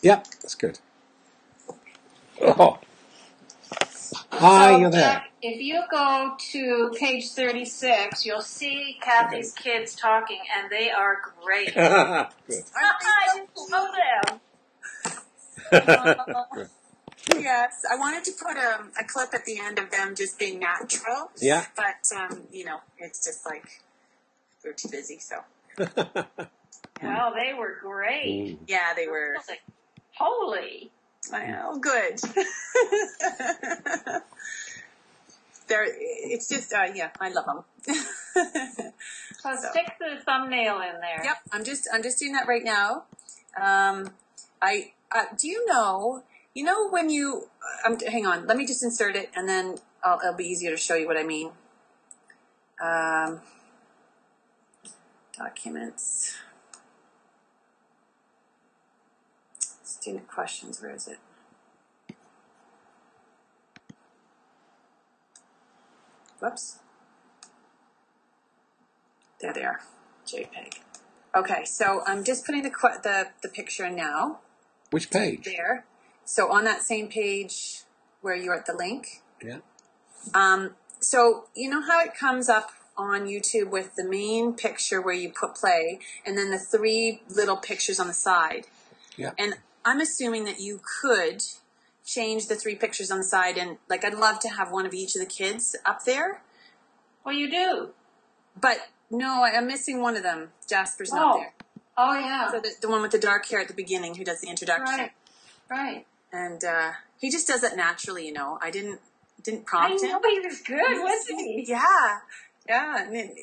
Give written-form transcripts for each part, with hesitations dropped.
Yep, that's good. Oh. Hi, So, you're there. Jack, if you go to page 36, you'll see Cathy's kids talking, and they are great. Good. I love them. Yes, I wanted to put a clip at the end of them just being natural. Yeah. But, you know, it's just like we're too busy, so. Well, they were great. Yeah, they were. I was like, holy. Well, good. It's just, yeah, I love them. So stick the thumbnail in there. Yep, I'm just doing that right now. Do you know when you, hang on, let me just insert it and then it'll be easier to show you what I mean. Documents. Student questions, where is it? Whoops. There they are, JPEG. Okay, so I'm just putting the picture in now. Which page? There. So on that same page where you're at the link. Yeah. So you know how it comes up on YouTube with the main picture where you put play and then the 3 little pictures on the side. Yeah. And I'm assuming that you could change the 3 pictures on the side and like I'd love to have one of each of the kids up there. Well, you do. But no, I'm missing one of them. Jasper's not there. Oh, yeah. So the one with the dark hair at the beginning who does the introduction. Right. And he just does it naturally, you know. I didn't prompt him. I know he was good, wasn't he? Yeah. And then,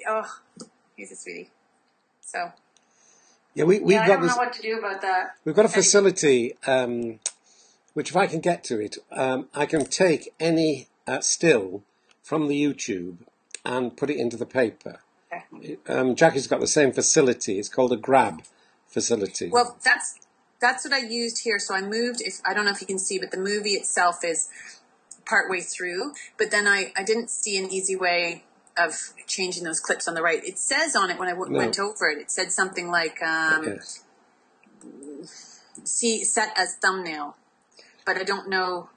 he's a sweetie. So. Yeah, we've I got don't know what to do about that. We've got a facility, which if I can get to it, I can take any still from the YouTube and put it into the paper. Okay. Jackie's got the same facility. It's called a grab facility. Well, that's what I used here. So I moved. I don't know if you can see, but the movie itself is partway through. But then I didn't see an easy way of changing those clips on the right. It says on it when I went over it. It said something like Yes. see set as thumbnail, but I don't know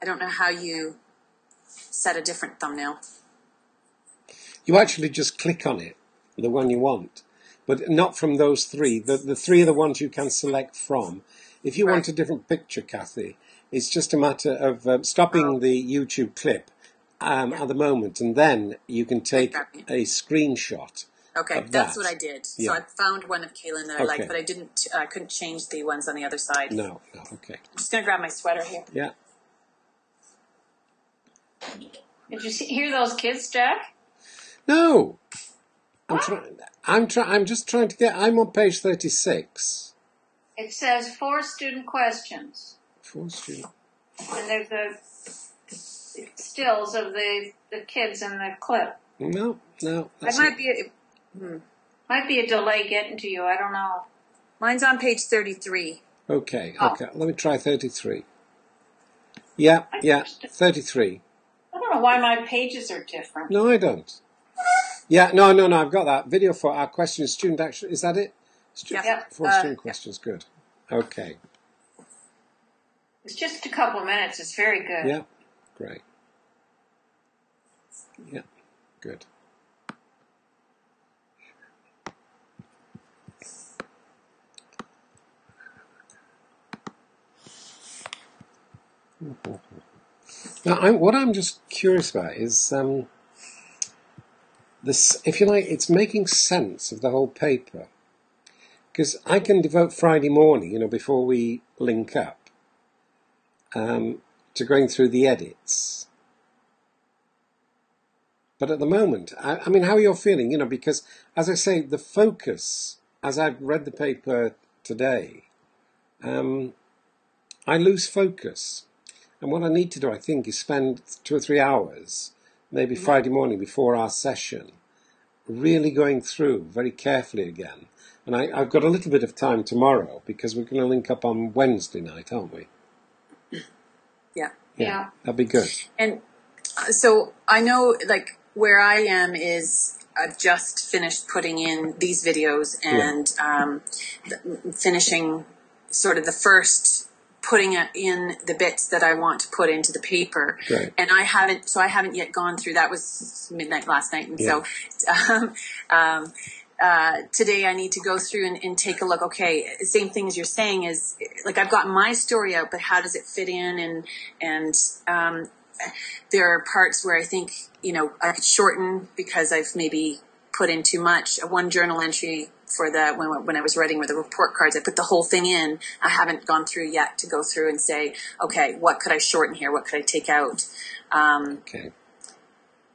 how you set a different thumbnail. You actually just click on it, the one you want, but not from those 3. The 3 are the ones you can select from. If you want a different picture, Cathy, it's just a matter of stopping the YouTube clip at the moment, and then you can take a screenshot. Okay, that's what I did. So Yeah. I found one of Kaylin that I liked, but I couldn't change the ones on the other side. No, okay. I'm just going to grab my sweater here. Yeah. Did you hear those kids, Jack? No. I'm just trying to get, I'm on page 36. It says 4 student questions. 4 student. And there's the stills of the kids in the clip. No. That Might be a delay getting to you. I don't know. Mine's on page 33. Okay. Let me try 33. Yeah, 33. I don't know why my pages are different. No, I don't. Yeah, no, I've got that. Video for our question, student action. Is that it? Yeah. 4 student questions, good. Okay. It's just a couple of minutes. It's very good. Yeah, great. Yeah, good. Now, what I'm just curious about is this. If you like, it's making sense of the whole paper, because I can devote Friday morning, before we link up, to going through the edits. But at the moment, I mean, how are you feeling? Because as I say, the focus, as I've read the paper today, I lose focus. And what I need to do, I think, is spend 2 or 3 hours, maybe Friday morning before our session, really going through very carefully again. And I've got a little bit of time tomorrow because we're going to link up on Wednesday night, aren't we? Yeah. That'd be good. And so I know, like, where I am is I've just finished putting in these videos and finishing sort of the first putting in the bits that I want to put into the paper. Right. And I haven't yet gone through. That was midnight last night. And so, today I need to go through and take a look. Okay, same thing as you're saying is, like, I've got my story out, but how does it fit in? And there are parts where I think, I could shorten because I've maybe put in too much. One journal entry for when I was writing with the report cards, I put the whole thing in. I haven't gone through yet to go through and say, okay, what could I shorten here? What could I take out? Okay.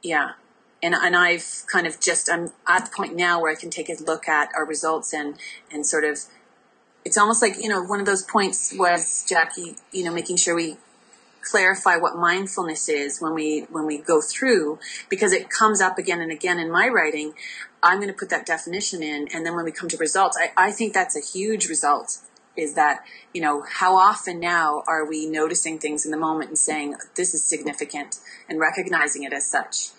Yeah. And I've kind of I'm at the point now where I can take a look at our results and sort of, it's almost like, one of those points was, Jackie, making sure we clarify what mindfulness is when we go through, because it comes up again and again in my writing. I'm going to put that definition in, and then when we come to results, I think that's a huge result, is that, how often now are we noticing things in the moment and saying, this is significant, and recognizing it as such.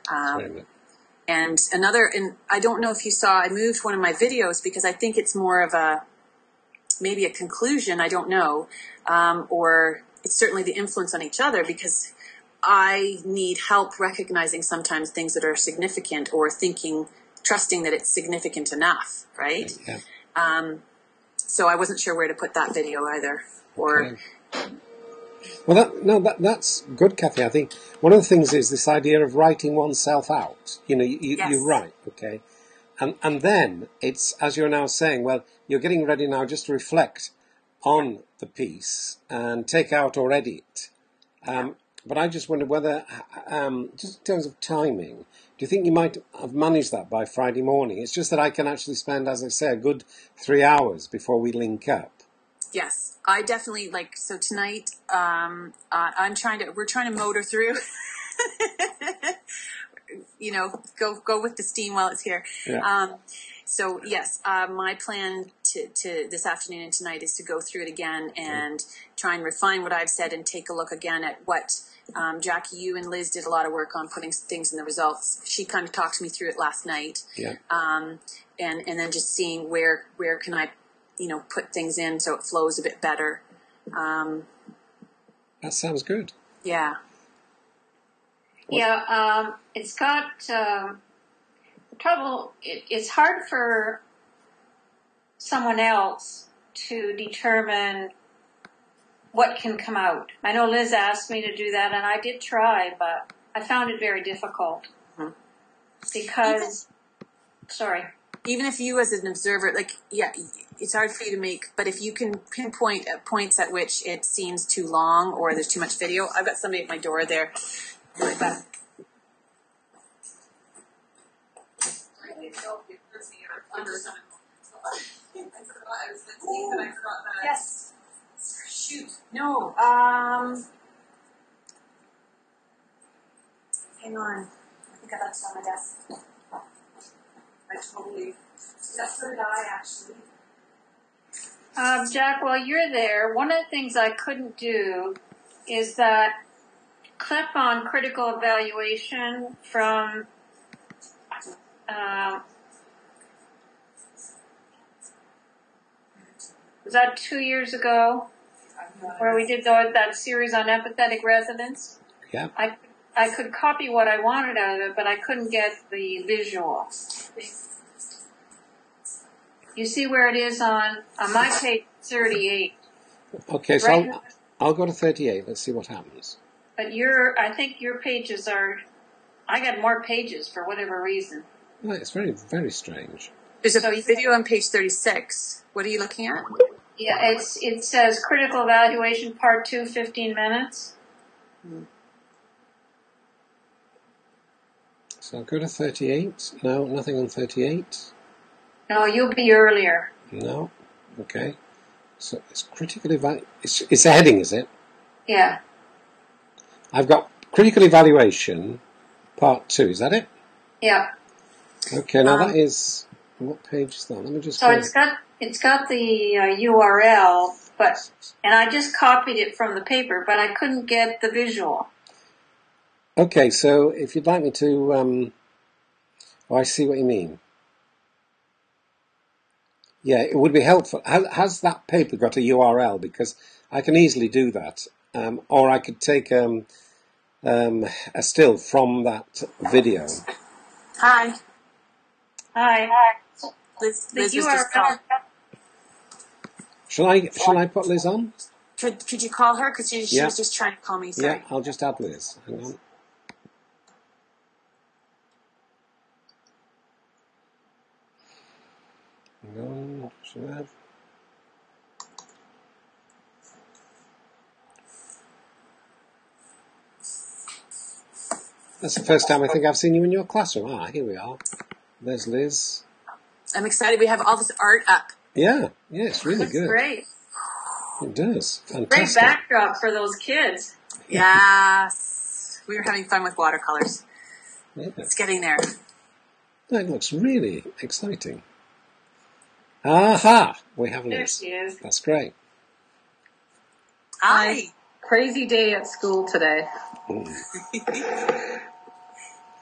And I don't know if you saw, I moved one of my videos because I think it's more of maybe a conclusion, I don't know, or it's certainly the influence on each other, because I need help recognizing sometimes things that are significant, or trusting that it's significant enough, right? Yeah. So I wasn't sure where to put that video either. Or Well, that's good, Cathy. I think one of the things is this idea of writing oneself out. Yes. You write, okay? And then it's, as you're now saying, well, you're getting ready now just to reflect on the piece and take out or edit. But I just wonder whether, just in terms of timing, do you think you might have managed that by Friday morning? It's just that I can actually spend, as I say, a good 3 hours before we link up. Yes, I definitely so tonight, we're trying to motor through, go with the steam while it's here. Yeah. So yes, my plan to this afternoon and tonight is to go through it again and try and refine what I've said and take a look again at what Jackie, you and Liz did a lot of work on putting things in the results. She kind of talked me through it last night. Yeah. And then just seeing where can I, put things in so it flows a bit better. That sounds good. Yeah. Yeah, it's got trouble. It's hard for someone else to determine what can come out. I know Liz asked me to do that, and I did try, but I found it very difficult. Mm-hmm. Because, even if you as an observer, it's hard for you to make, but if you can pinpoint at points at which it seems too long or there's too much video. I've got somebody at my door there. Right back. Yes. Shoot. No. Hang on. I think I left it on my desk. That's so did I, actually. Jack, while you're there, one of the things I couldn't do is that clip on critical evaluation from was that 2 years ago, where we did that series on empathetic resonance? Yeah. I could copy what I wanted out of it, but I couldn't get the visual. You see where it is on my page 38. Okay, so right? I'll go to 38. Let's see what happens. But I think your pages I got more pages for whatever reason. Well, it's very, very strange. There's a video on page 36. What are you looking at? Yeah, it says critical evaluation part 2, 15 minutes. So I'll go to 38. No, nothing on 38. No, you'll be earlier. No. Okay. So it's critical it's a heading, is it? Yeah. I've got critical evaluation, part 2. Is that it? Yeah. Okay. Now that is, what page is that? Let me just. So it's got the URL, and I just copied it from the paper, but I couldn't get the visual. Okay. So if you'd like me to, I see what you mean. Yeah, it would be helpful. Has that paper got a URL? Because I can easily do that. Or I could take a still from that video. Hi. Hi. Liz The was just URL. called. Shall I put Liz on? Could you call her? Because she was just trying to call me. Sorry. Yeah, I'll just add Liz. Hang on. Hang on. Should I have? That's the first time I think I've seen you in your classroom. Ah, here we are. There's Liz. I'm excited. We have all this art up. Yeah, it's really That's good. great. It does. Fantastic. Great backdrop for those kids. Yes. We were having fun with watercolors. Yeah. It's getting there. That looks really exciting. Aha! We have There Liz. she is. That's great. Hi. Crazy day at school today.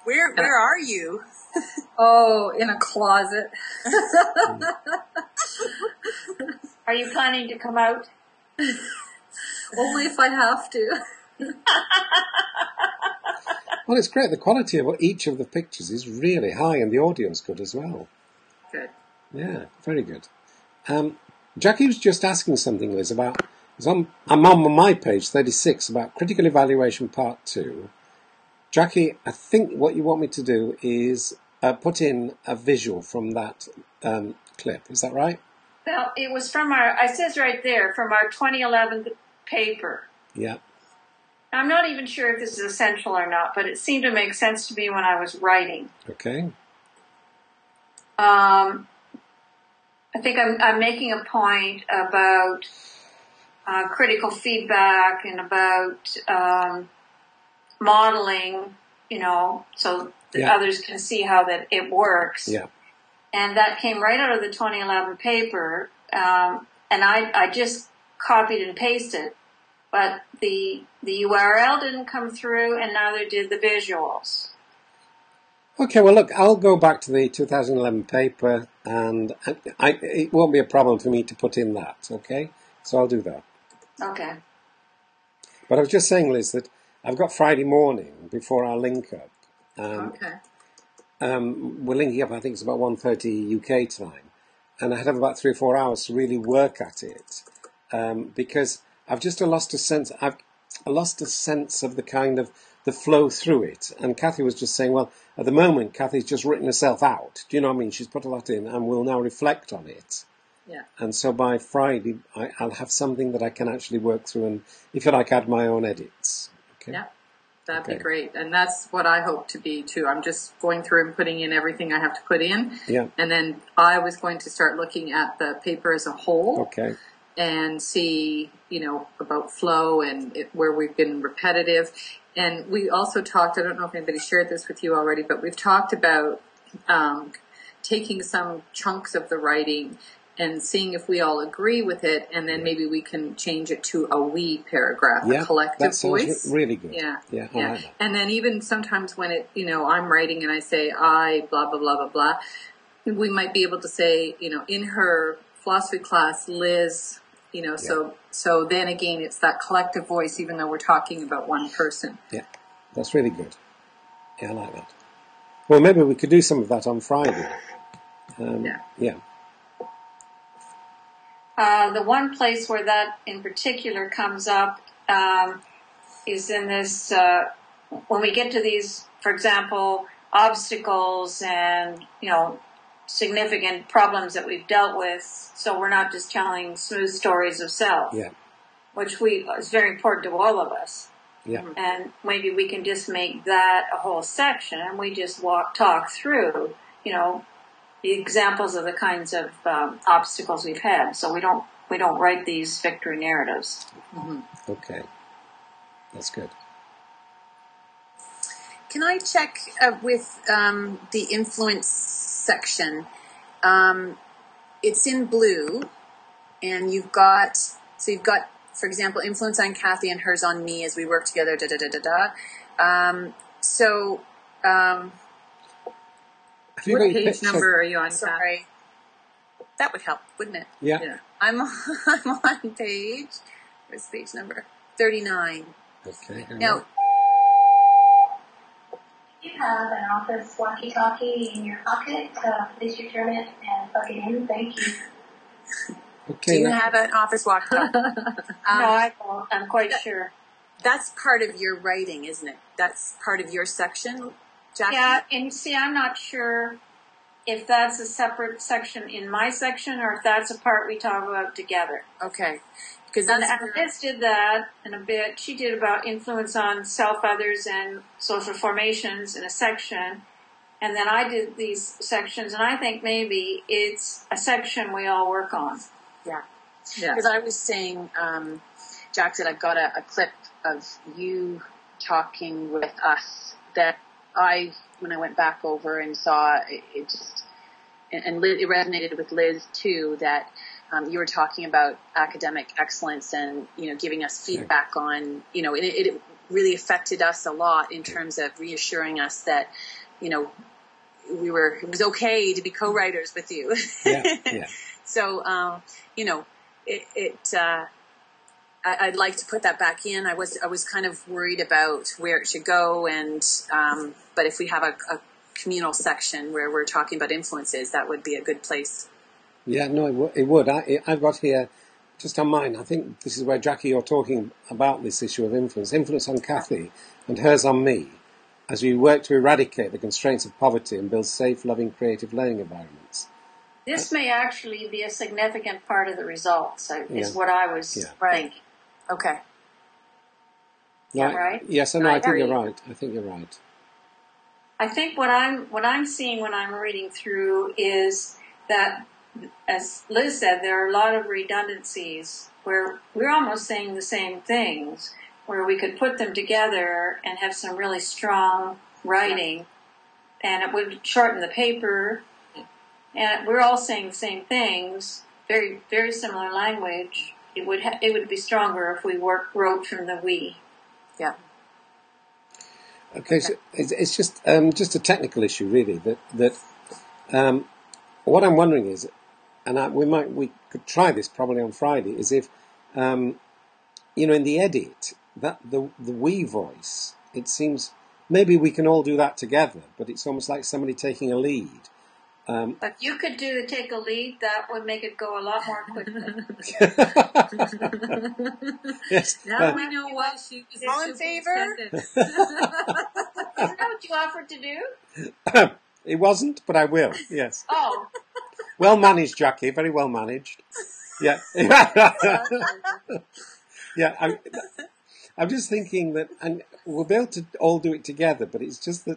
Where are you? Oh, in a closet. Are you planning to come out? Only if I have to. Well, it's great. The quality of each of the pictures is really high, and the audio's good as well. Good. Yeah, very good. Jackie was just asking something, Liz, about... I'm on my page, 36, about critical evaluation part 2. Jackie, I think what you want me to do is put in a visual from that clip. Is that right? Well, it was from it says right there, from our 2011 paper. Yeah. I'm not even sure if this is essential or not, but it seemed to make sense to me when I was writing. Okay. I think I'm making a point about critical feedback and about modeling, so that others can see how that it works. Yeah. And that came right out of the 2011 paper, and I just copied and pasted, but the URL didn't come through, and neither did the visuals. Okay, well, look, I'll go back to the 2011 paper, and it won't be a problem for me to put in that, okay? So I'll do that. Okay. But I was just saying, Liz, that I've got Friday morning before our link up. Okay. We're linking up, I think it's about 1:30 UK time, and I have about 3 or 4 hours to really work at it, because I've just lost a sense. I've lost a sense of the kind of the flow through it. And Cathy was just saying, well, at the moment, Cathy's just written herself out. Do you know what I mean? She's put a lot in, and will now reflect on it. Yeah. And so by Friday, I'll have something that I can actually work through, and if you like, add my own edits. Okay. Yeah. That'd be great. And that's what I hope to be too. I'm just going through and putting in everything I have to put in. Yeah. And then I was going to start looking at the paper as a whole. Okay. And see, about flow and where we've been repetitive. And we also talked, I don't know if anybody shared this with you already, but we've talked about taking some chunks of the writing and seeing if we all agree with it, and then maybe we can change it to a we paragraph, a collective that sounds voice. Really good. Yeah. I like that. And then even sometimes when I'm writing and I say I blah blah blah blah blah, we might be able to say, in her philosophy class, Liz, so then again it's that collective voice, even though we're talking about one person. Yeah, that's really good. Yeah, I like that. Well, maybe we could do some of that on Friday. Yeah. The one place where that in particular comes up is in this, when we get to these, for example, obstacles and, significant problems that we've dealt with, so we're not just telling smooth stories of self, which is very important to all of us. Yeah. And maybe we can just make that a whole section, and we just talk through, the examples of the kinds of obstacles we've had. So we don't write these victory narratives. Mm-hmm. Okay, that's good. Can I check with the influence section? It's in blue, and you've got, for example, influence on Cathy and hers on me as we work together, What page number are you on, sorry. That would help, wouldn't it? Yeah. I'm on page, where's page number? 39. Okay. Now, you have an office walkie-talkie in your pocket, please return it and plug it in. Thank you. Okay. do you have an office walkie-talkie? No, I don't. I'm quite sure. That's part of your writing, isn't it? That's part of your section, Jackie? Yeah, and see, I'm not sure if that's a separate section in my section or if that's a part we talk about together. Okay. Because And Liz did that in a bit. She did about influence on self, others, and social formations in a section. And then I did these sections, and I think maybe it's a section we all work on. Yeah. Yeah. Because I was saying, Jack said I've got a clip of you talking with us that when I went back over and saw it just, and Liz, it resonated with Liz too, that you were talking about academic excellence and, giving us feedback on, it really affected us a lot in terms of reassuring us that, it was okay to be co-writers with you. Yeah. So, I'd like to put that back in. I was kind of worried about where it should go, and but if we have a communal section where we're talking about influences, that would be a good place. Yeah, no, it would. I've got here, just on mine, I think this is where, Jackie, you're talking about this issue of influence on Cathy and hers on me, as we work to eradicate the constraints of poverty and build safe, loving, creative learning environments. This may actually be a significant part of the results, is what I was thinking. Okay. Yeah, right? Yes, I think you're right. I think you're right. I think what I'm seeing when I'm reading through is that, as Liz said, there are a lot of redundancies where we're almost saying the same things, where we could put them together and have some really strong writing, and it would shorten the paper, and we're all saying the same things, very, very similar language. It would be stronger if we wrote from the we. Yeah. Okay, so it's just a technical issue, really. That what I'm wondering is, and we could try this probably on Friday, is if in the edit that the we voice, it seems maybe we can all do that together, but it's almost like somebody taking a lead. If you could take a lead, that would make it go a lot more quickly. Yes. Now we know why she was all in favor. Isn't that what you offered to do? It wasn't, but I will. Yes. Oh. Well managed, Jackie. Very well managed. Yeah. Yeah. I'm just thinking that, and we'll be able to all do it together, but it's just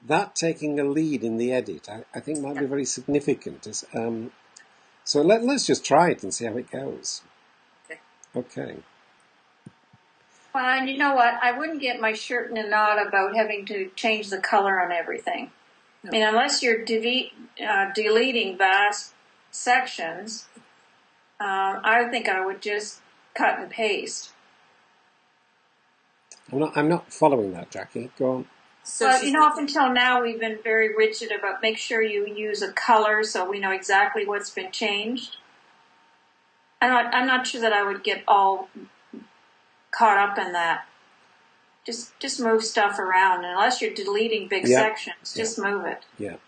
that taking a lead in the edit, I think might be very significant. So let's just try it and see how it goes. Okay. Well, and you know what? I wouldn't get my shirt in a knot about having to change the color on everything. No. I mean, unless you're deleting vast sections, I think I would just cut and paste. I'm not following that, Jackie. Go on. So up until now we've been very rigid about make sure you use a color so we know exactly what's been changed. I'm not sure that I would get all caught up in that. Just move stuff around. Unless you're deleting big sections, just move it. Yeah.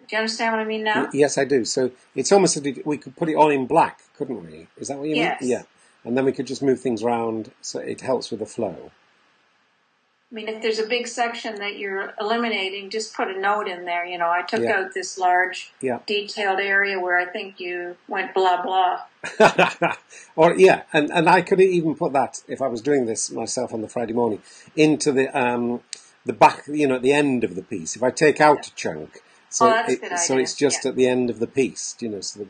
Do you understand what I mean now? Yes, I do. So it's almost as if we could put it all in black, couldn't we? Is that what you mean? Yeah. And then we could just move things around so it helps with the flow. I mean, if there's a big section that you're eliminating, just put a note in there. I took out this large, detailed area where I think you went blah, blah. And I could even put that, if I was doing this myself on the Friday morning, into the back, at the end of the piece. If I take out a chunk, so that's a good idea. So it's just at the end of the piece, so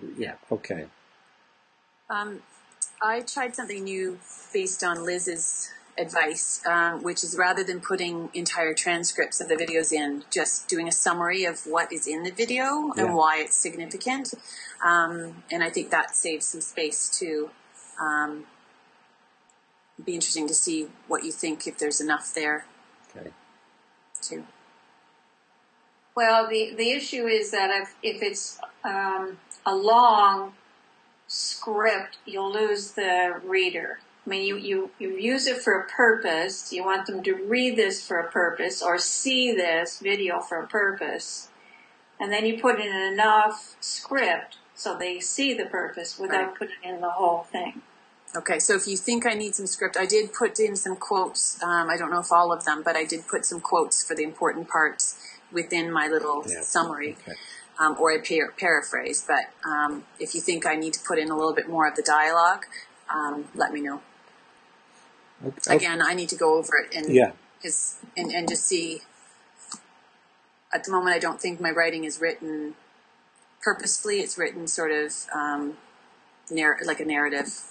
okay. I tried something new based on Liz's advice, which is rather than putting entire transcripts of the videos in, just doing a summary of what is in the video and why it's significant. And I think that saves some space too. It'd be interesting to see what you think, if there's enough there. Okay. Too. Well, the issue is that if it's a long script, you'll lose the reader. I mean, you use it for a purpose. You want them to read this for a purpose or see this video for a purpose. And then you put in enough script so they see the purpose without putting in the whole thing. Okay, so if you think I need some script, I did put in some quotes. I don't know if all of them, but I did put some quotes for the important parts within my little summary. Okay. Or I paraphrase. But if you think I need to put in a little bit more of the dialogue, let me know. Okay. Again, I need to go over it and just see. At the moment, I don't think my writing is written purposefully. It's written sort of like a narrative.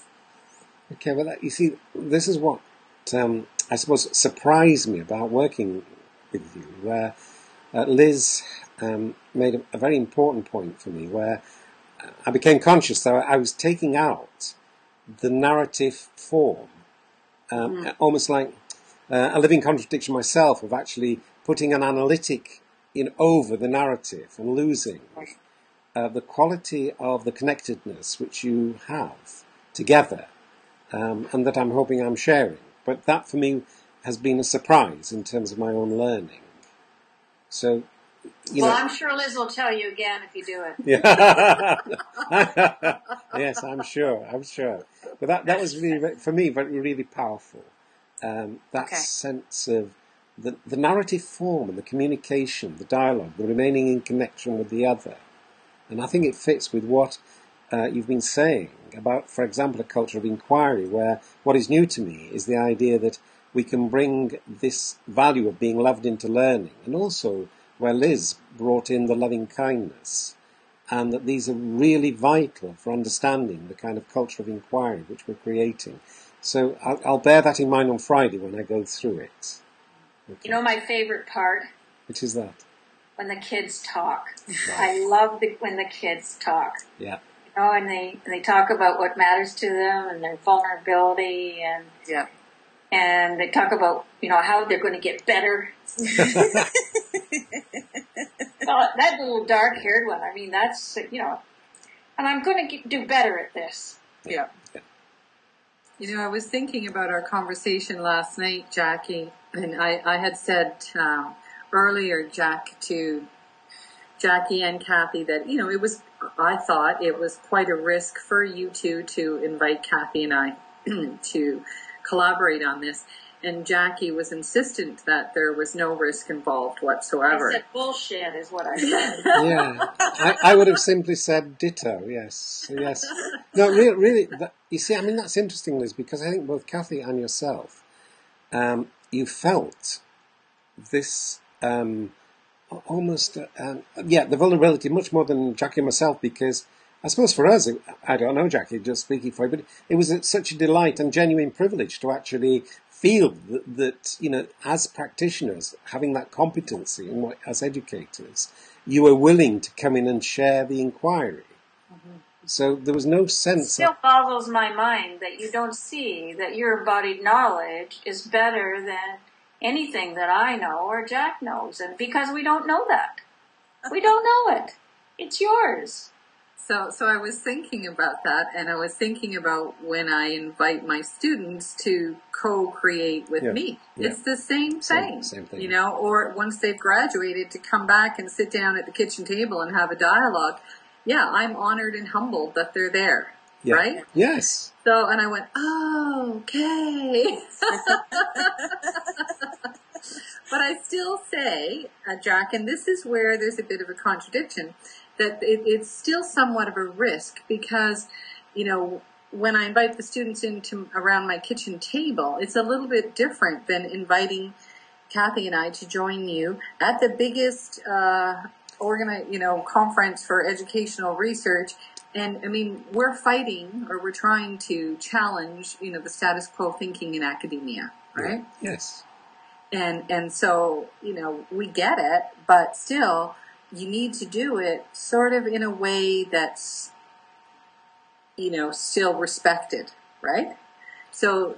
Okay, well, you see, this is what I suppose surprised me about working with you, where Liz made a very important point for me, where I became conscious that I was taking out the narrative form, almost like a living contradiction myself of actually putting an analytic over the narrative and losing the quality of the connectedness which you have together, and that I'm hoping I'm sharing. But that for me has been a surprise in terms of my own learning. So, I'm sure Liz will tell you again if you do it. Yeah. Yes, I'm sure. But that was really, for me, really powerful. Sense of the narrative form and the communication, the dialogue, the remaining in connection with the other. And I think it fits with what you've been saying about, for example, a culture of inquiry, where what is new to me is the idea that we can bring this value of being loved into learning, and also where Liz brought in the loving kindness, and that these are really vital for understanding the kind of culture of inquiry which we're creating. So I'll bear that in mind on Friday when I go through it. Okay. You know my favorite part? Which is that? When the kids talk. Right. I love when the kids talk. Yeah. And they talk about what matters to them and their vulnerability and they talk about how they're going to get better. That little dark-haired one. I mean, that's and I'm going to do better at this. Yeah. I was thinking about our conversation last night, Jackie, and I had said earlier, to Jackie and Cathy, that I thought it was quite a risk for you two to invite Cathy and I to collaborate on this. And Jackie was insistent that there was no risk involved whatsoever. I said bullshit is what I said. Yeah, I would have simply said ditto. Yes. No, really. You see, I mean, that's interesting, Liz, because I think both Cathy and yourself, you felt this almost, the vulnerability much more than Jackie and myself, because I suppose for us, I don't know, Jackie, just speaking for you, but it was such a delight and genuine privilege to actually feel that as practitioners, having that competency and as educators, you were willing to come in and share the inquiry. Mm-hmm. So there was no sense. It still boggles my mind that you don't see that your embodied knowledge is better than anything that I know or Jack knows, and because we don't know that. We don't know it. It's yours. So I was thinking about that, and I was thinking about when I invite my students to co-create with me. Yeah. It's the same thing, same thing. Or once they've graduated, to come back and sit down at the kitchen table and have a dialogue. Yeah, I'm honored and humbled that they're there, right? Yes. So, and I went, oh, okay. But I still say, Jack, and this is where there's a bit of a contradiction, that it's still somewhat of a risk because, when I invite the students into around my kitchen table, it's a little bit different than inviting Cathy and I to join you at the biggest conference for educational research. And I mean, we're fighting, or we're trying to challenge, the status quo thinking in academia, right? Yeah. Yes. And so, we get it, but still, you need to do it sort of in a way that's, still respected, right? So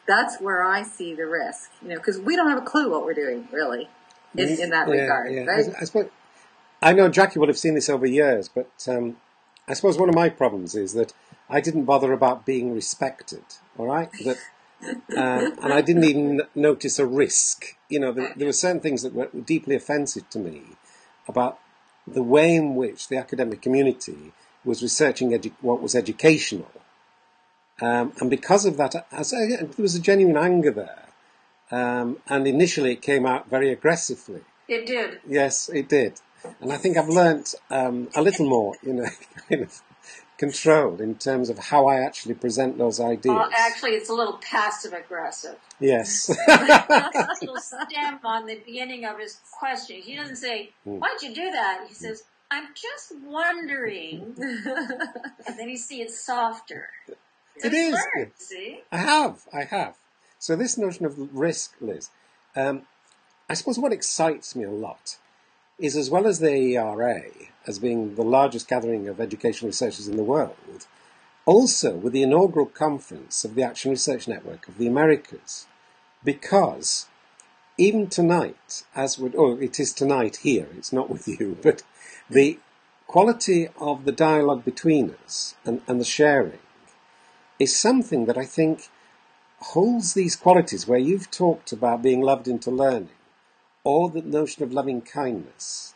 that's where I see the risk, because we don't have a clue what we're doing, really, in that regard, right? I suppose I know Jackie will have seen this over years, but I suppose one of my problems is that I didn't bother about being respected, all right? That, and I didn't even notice a risk. There were certain things that were deeply offensive to me about the way in which the academic community was researching what was educational. And because of that, there was a genuine anger there. And initially it came out very aggressively. It did. Yes, it did. And I think I've learnt a little more, kind of control in terms of how I actually present those ideas. Well, actually, it's a little passive-aggressive. Yes. A little stem on the beginning of his question. He doesn't say, why'd you do that? He says, I'm just wondering. And then you see it's softer. It is. Learned, see? I have. So this notion of risk, Liz, I suppose what excites me a lot is, as well as the ERA as being the largest gathering of educational researchers in the world, also with the inaugural conference of the Action Research Network of the Americas, because even tonight, it is tonight here, it's not with you, but the quality of the dialogue between us and the sharing is something that I think holds these qualities where you've talked about being loved into learning, or the notion of loving kindness.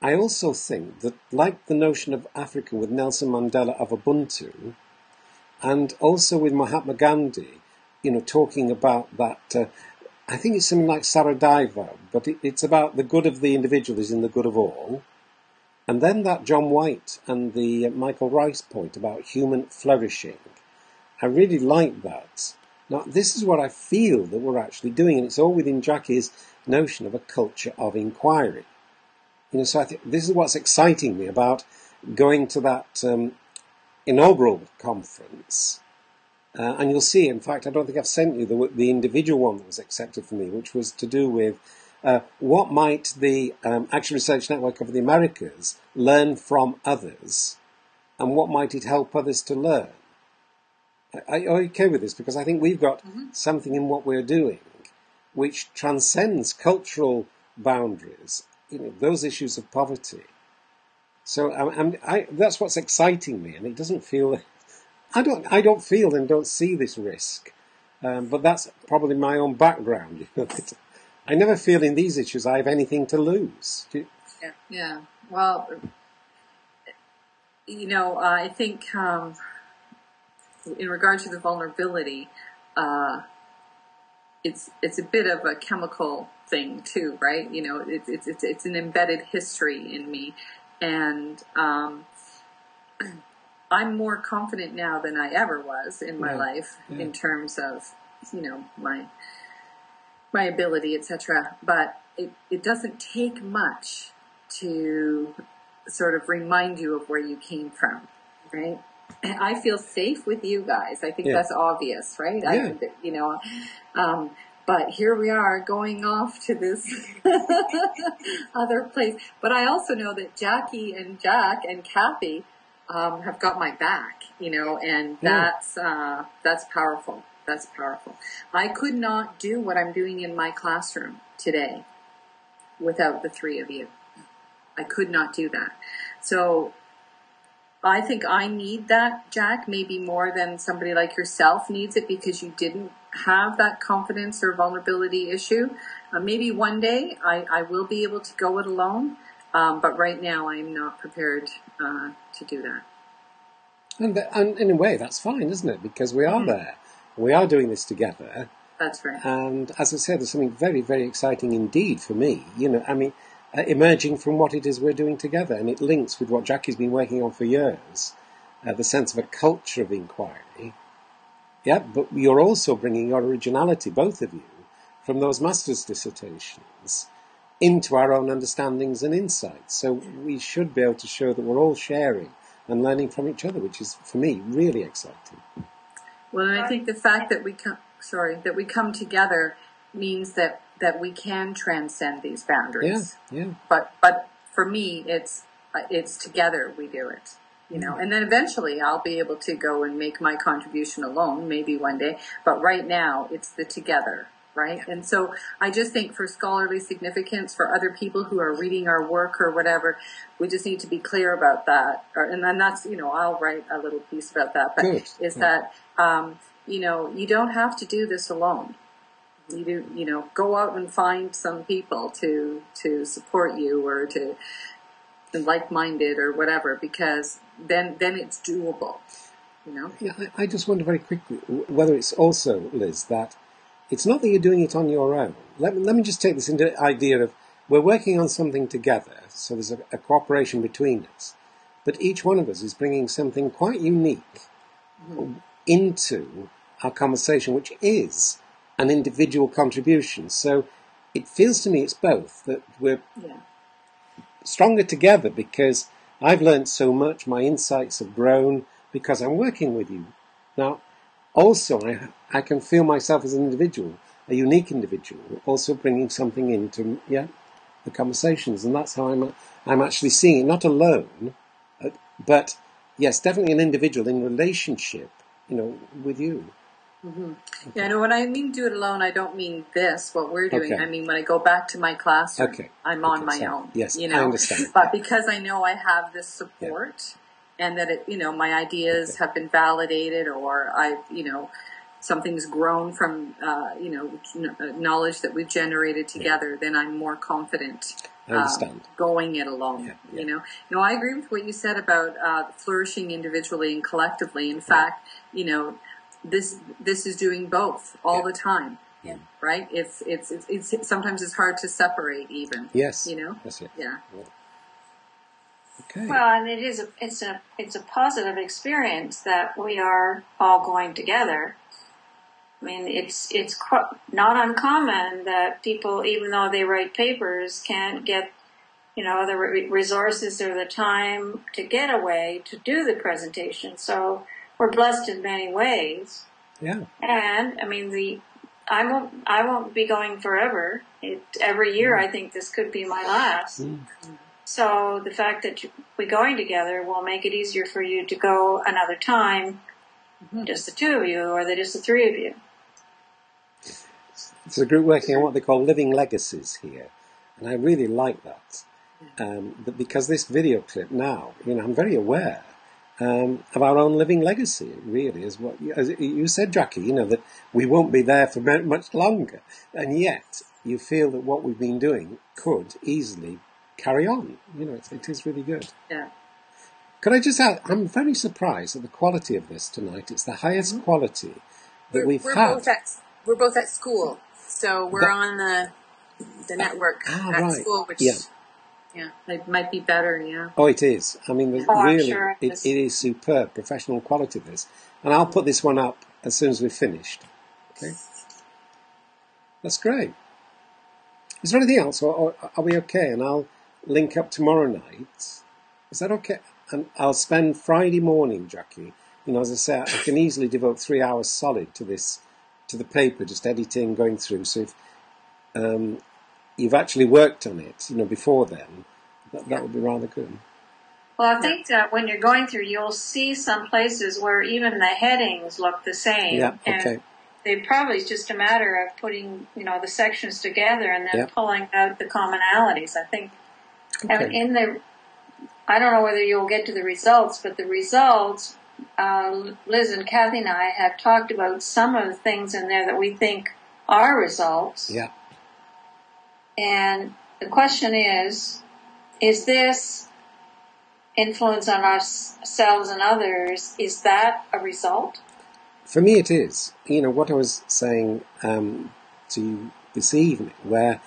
I also think that, like the notion of Africa with Nelson Mandela of Ubuntu, and also with Mahatma Gandhi, talking about that, I think it's something like Saradaiva, but it's about the good of the individual is in the good of all. And then that John White and the Michael Rice point about human flourishing. I really like that. Now, this is what I feel that we're actually doing, and it's all within Jackie's notion of a culture of inquiry. So I think this is what's exciting me about going to that inaugural conference. And you'll see, in fact, I don't think I've sent you the individual one that was accepted for me, which was to do with what might the Action Research Network of the Americas learn from others, and what might it help others to learn. Are you okay with this? Because I think we've got something in what we're doing which transcends cultural boundaries, those issues of poverty. So that's what's exciting me, and it doesn't feel... I don't feel and don't see this risk, but that's probably my own background. I never feel in these issues I have anything to lose. Yeah. Well, I think in regard to the vulnerability, it's a bit of a chemical thing too, right? It's an embedded history in me, and I'm more confident now than I ever was in my life in terms of, my ability, etc. But it doesn't take much to sort of remind you of where you came from, right? I feel safe with you guys. I think that's obvious, right? Yeah. But here we are going off to this other place. But I also know that Jackie and Jack and Cathy have got my back, and that's powerful. That's powerful. I could not do what I'm doing in my classroom today without the three of you. I could not do that. So I think I need that, Jack, maybe more than somebody like yourself needs it, because you didn't have that confidence or vulnerability issue. Maybe one day I will be able to go it alone, but right now I'm not prepared to do that. And in a way, that's fine, isn't it? Because we are there. We are doing this together. That's right. And as I said, there's something very, very exciting indeed for me. Emerging from what it is we're doing together. And it links with what Jackie's been working on for years, the sense of a culture of inquiry. Yeah, but you're also bringing your originality, both of you, from those master's dissertations into our own understandings and insights. So we should be able to show that we're all sharing and learning from each other, which is, for me, really exciting. Well, and I think the fact that we come together means that we can transcend these boundaries. Yeah. But for me, it's together we do it. And then eventually I'll be able to go and make my contribution alone, maybe one day. But right now, it's the together right? And so I just think for scholarly significance, for other people who are reading our work or whatever, we just need to be clear about that. And then that's, I'll write a little piece about that. But Good. that, you don't have to do this alone. Go out and find some people to support you or to like-minded or whatever, because then it's doable, Yeah, I just wonder very quickly whether it's also, Liz, that it's not that you're doing it on your own. Let me just take this into the idea of we're working on something together, so there's a cooperation between us, but each one of us is bringing something quite unique into our conversation, which is an individual contribution. So it feels to me it's both, that we're stronger together because I've learned so much, my insights have grown because I'm working with you. Now, also, I can feel myself as an individual, a unique individual, also bringing something into the conversations, and that's how I'm actually seeing it, not alone, but yes, definitely an individual in relationship, with you. Mm-hmm. Yeah, when I mean do it alone, I don't mean what we're doing. Okay. I mean, when I go back to my classroom, I'm on my own. Yes, I understand. But because I know I have this support and that my ideas have been validated, or something's grown from, knowledge that we've generated together, then I'm more confident going it alone. I agree with what you said about flourishing individually and collectively. In fact, this is doing both all the time. Yeah. Right? It's sometimes it's hard to separate even. Yes. That's it. Yeah. Okay. Well, and it's a positive experience that we are all going together. I mean, it's not uncommon that people, even though they write papers, can't get the resources or the time to get away to do the presentation. So we're blessed in many ways. Yeah. And I mean, I won't be going forever. Every year, I think this could be my last. So the fact that we're going together will make it easier for you to go another time, just the two of you, or just the three of you. It's a group working on what they call living legacies here, and I really like that. Because this video clip now, I'm very aware of our own living legacy. It really is what as you said, Jackie. That we won't be there for much longer, and yet you feel that what we've been doing could easily carry on. It is really good. Yeah. Could I just add, I'm very surprised at the quality of this tonight. It's the highest quality that we've had. We're both at school, so we're on the network at school, which it might be better. Yeah. Oh, it is. I mean, really, I'm sure it is superb, professional quality. This, and I'll put this one up as soon as we've finished. Okay. That's great. Is there anything else, or are we okay? And I'll link up tomorrow night. Is that okay? And I'll spend Friday morning, Jackie. As I say, I can easily devote 3 hours solid to the paper, just editing, going through. So if you've actually worked on it, before then, that would be rather good. Well, I think that when you're going through, you'll see some places where even the headings look the same. Yeah, okay. And they probably it's just a matter of putting, the sections together and then pulling out the commonalities. I think I don't know whether you'll get to the results, but the results, Liz and Cathy and I have talked about some of the things in there that we think are results. Yeah. And the question is this influence on ourselves and others, is that a result? For me it is. What I was saying to you this evening, where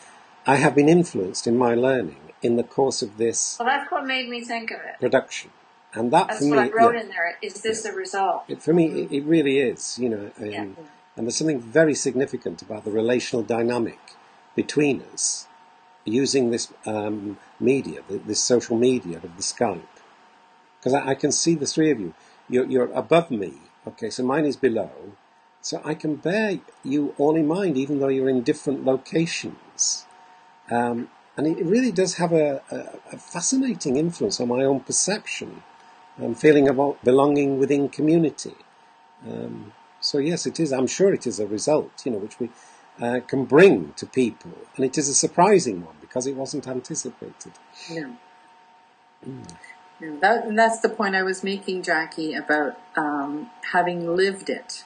I have been influenced in my learning in the course of this that's what made me think of it. Production. And that's for me, what I wrote in there. Is this a result? For me, it really is, and there's something very significant about the relational dynamic between us using this media, this social media of the Skype. Because I can see the three of you. You're above me, okay, so mine is below. So I can bear you all in mind, even though you're in different locations. And it really does have a fascinating influence on my own perception and feeling of belonging within community. So yes, it is. I'm sure it is a result, which we can bring to people. And it is a surprising one because it wasn't anticipated. No. And that's the point I was making, Jackie, about having lived it.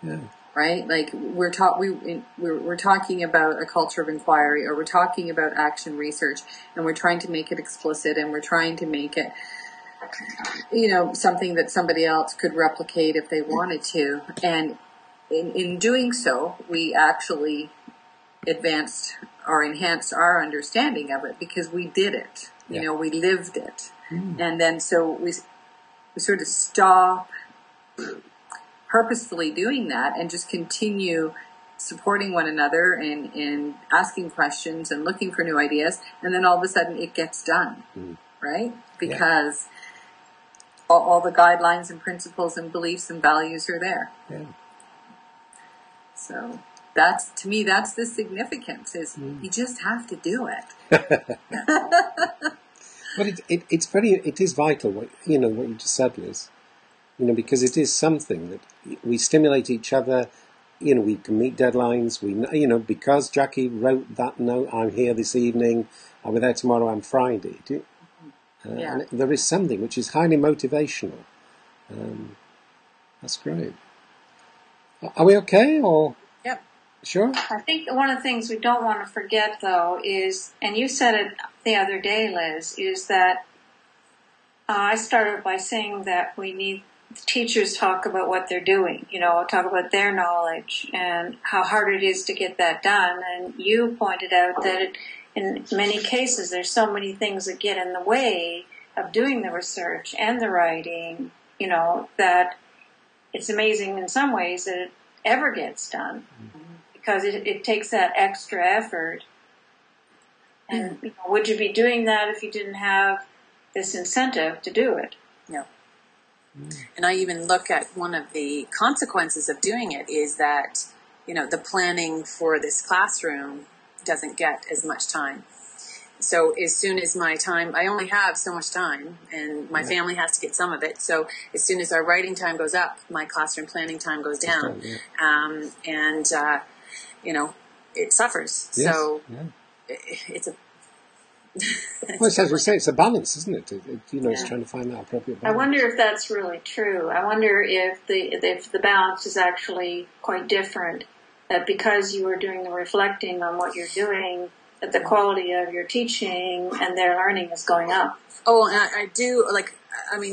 Yeah. Right? Like we're talking about a culture of inquiry, or we're talking about action research, and we're trying to make it explicit, and we're trying to make it, something that somebody else could replicate if they wanted to. And in doing so, we actually advanced or enhanced our understanding of it because we did it. Yeah. We lived it. And then so we sort of stop purposefully doing that and just continue supporting one another and asking questions and looking for new ideas, and then all of a sudden it gets done, right? Because all the guidelines and principles and beliefs and values are there. Yeah. So to me that's the significance, is you just have to do it. But it is vital what you just said, Liz. Because it is something that we stimulate each other. We can meet deadlines. Because Jackie wrote that note, I'm here this evening, I'll be there tomorrow, I'm Friday. And there is something which is highly motivational. That's great. Are we okay, or? Yep. Sure? I think one of the things we don't want to forget, though, is, and you said it the other day, Liz, is that I started by saying that we need teachers talk about what they're doing, talk about their knowledge and how hard it is to get that done. And you pointed out that in many cases there's so many things that get in the way of doing the research and the writing, that it's amazing in some ways that it ever gets done because it takes that extra effort. And would you be doing that if you didn't have this incentive to do it? No. And I even look at one of the consequences of doing it is that, the planning for this classroom doesn't get as much time. So as soon as my time, I only have so much time, and my family has to get some of it. So as soon as our writing time goes up, my classroom planning time goes down. It suffers. Yes. So it's a... Well, as we say, it's a balance, isn't it? It's trying to find that appropriate balance. I wonder if that's really true. I wonder if the balance is actually quite different. That because you are doing the reflecting on what you're doing, that the quality of your teaching and their learning is going up. Oh, and I do,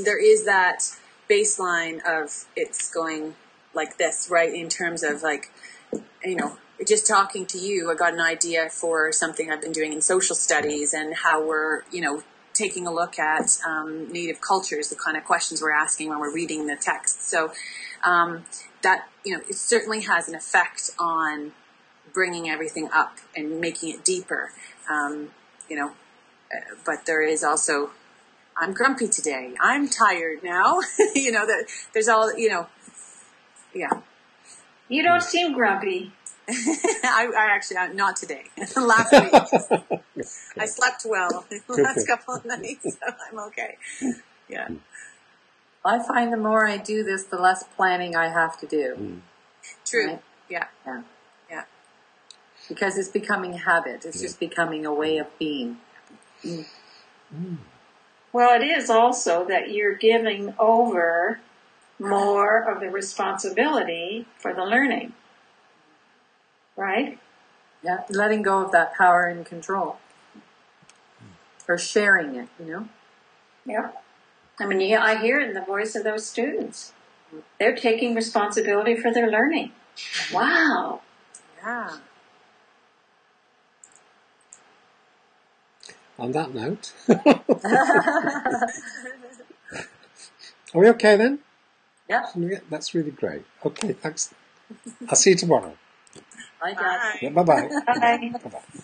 there is that baseline of it's going like this, right? In terms of just talking to you, I got an idea for something I've been doing in social studies and how we're, taking a look at Native cultures, the kind of questions we're asking when we're reading the text. So that, it certainly has an effect on bringing everything up and making it deeper. But there is also, I'm grumpy today. I'm tired now. That there's all, yeah. You don't seem grumpy. I actually, not today. Last week. I slept well the last couple of nights, so I'm okay. Yeah. I find the more I do this, the less planning I have to do. True. Right? Yeah. Because it's becoming habit. It's just becoming a way of being. Well, it is also that you're giving over more of the responsibility for the learning. Right? Yeah, letting go of that power and control. Or sharing it, Yeah. I hear it in the voice of those students. They're taking responsibility for their learning. Wow. Yeah. On that note. Are we okay then? Yeah. That's really great. Okay, thanks. I'll see you tomorrow. Bye, guys. Yeah, bye-bye. Bye. Bye-bye.